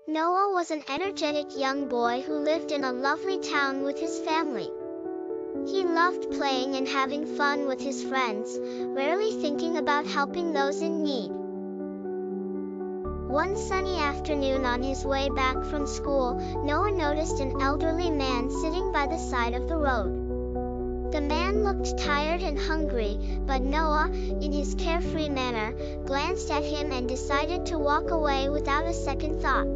Noah was an energetic young boy who lived in a lovely town with his family. He loved playing and having fun with his friends, rarely thinking about helping those in need. One sunny afternoon on his way back from school, Noah noticed an elderly man sitting by the side of the road. The man looked tired and hungry, but Noah, in his carefree manner, glanced at him and decided to walk away without a second thought.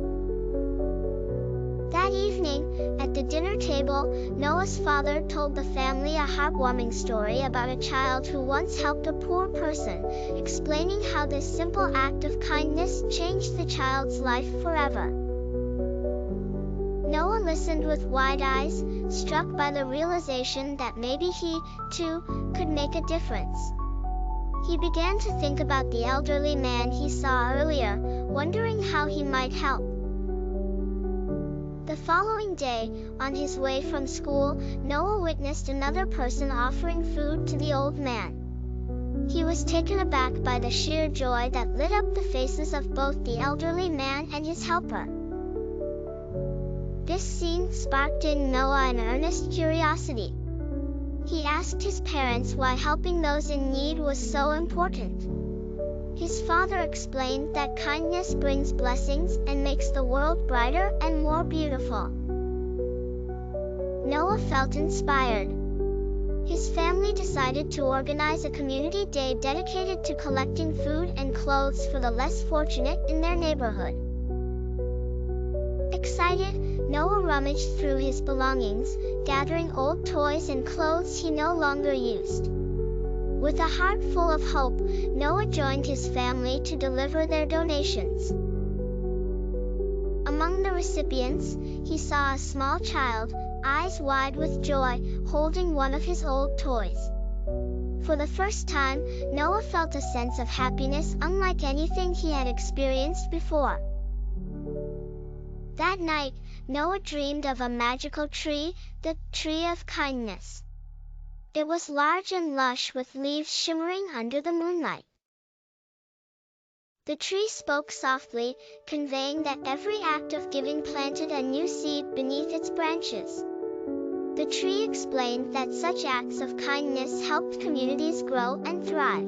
That evening, at the dinner table, Noah's father told the family a heartwarming story about a child who once helped a poor person, explaining how this simple act of kindness changed the child's life forever. Noah listened with wide eyes, struck by the realization that maybe he, too, could make a difference. He began to think about the elderly man he saw earlier, wondering how he might help. The following day, on his way from school, Noah witnessed another person offering food to the old man. He was taken aback by the sheer joy that lit up the faces of both the elderly man and his helper. This scene sparked in Noah an earnest curiosity. He asked his parents why helping those in need was so important. His father explained that kindness brings blessings and makes the world brighter and more beautiful. Noah felt inspired. His family decided to organize a community day dedicated to collecting food and clothes for the less fortunate in their neighborhood. Excited, Noah rummaged through his belongings, gathering old toys and clothes he no longer used. With a heart full of hope, Noah joined his family to deliver their donations. Among the recipients, he saw a small child, eyes wide with joy, holding one of his old toys. For the first time, Noah felt a sense of happiness unlike anything he had experienced before. That night, Noah dreamed of a magical tree, the tree of kindness. It was large and lush with leaves shimmering under the moonlight. The tree spoke softly, conveying that every act of giving planted a new seed beneath its branches. The tree explained that such acts of kindness helped communities grow and thrive.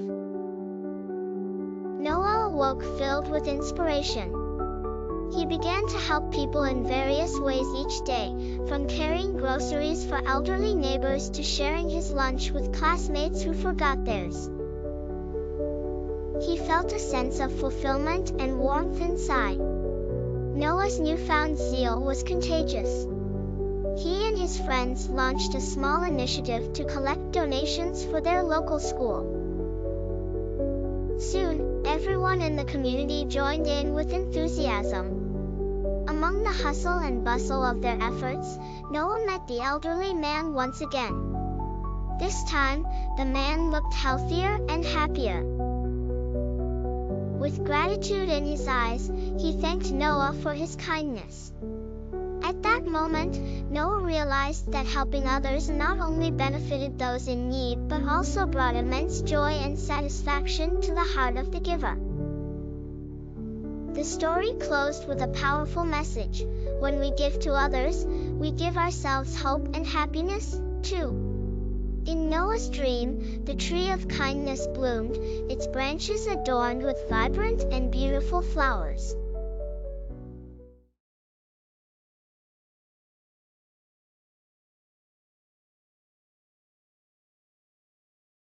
Noah awoke filled with inspiration. He began to help people in various ways each day, from carrying groceries for elderly neighbors to sharing his lunch with classmates who forgot theirs. He felt a sense of fulfillment and warmth inside. Noah's newfound zeal was contagious. He and his friends launched a small initiative to collect donations for their local school. Soon, everyone in the community joined in with enthusiasm. Among the hustle and bustle of their efforts, Noah met the elderly man once again. This time, the man looked healthier and happier. With gratitude in his eyes, he thanked Noah for his kindness. At that moment, Noah realized that helping others not only benefited those in need but also brought immense joy and satisfaction to the heart of the giver. The story closed with a powerful message. When we give to others, we give ourselves hope and happiness, too. In Noah's dream, the tree of kindness bloomed, its branches adorned with vibrant and beautiful flowers.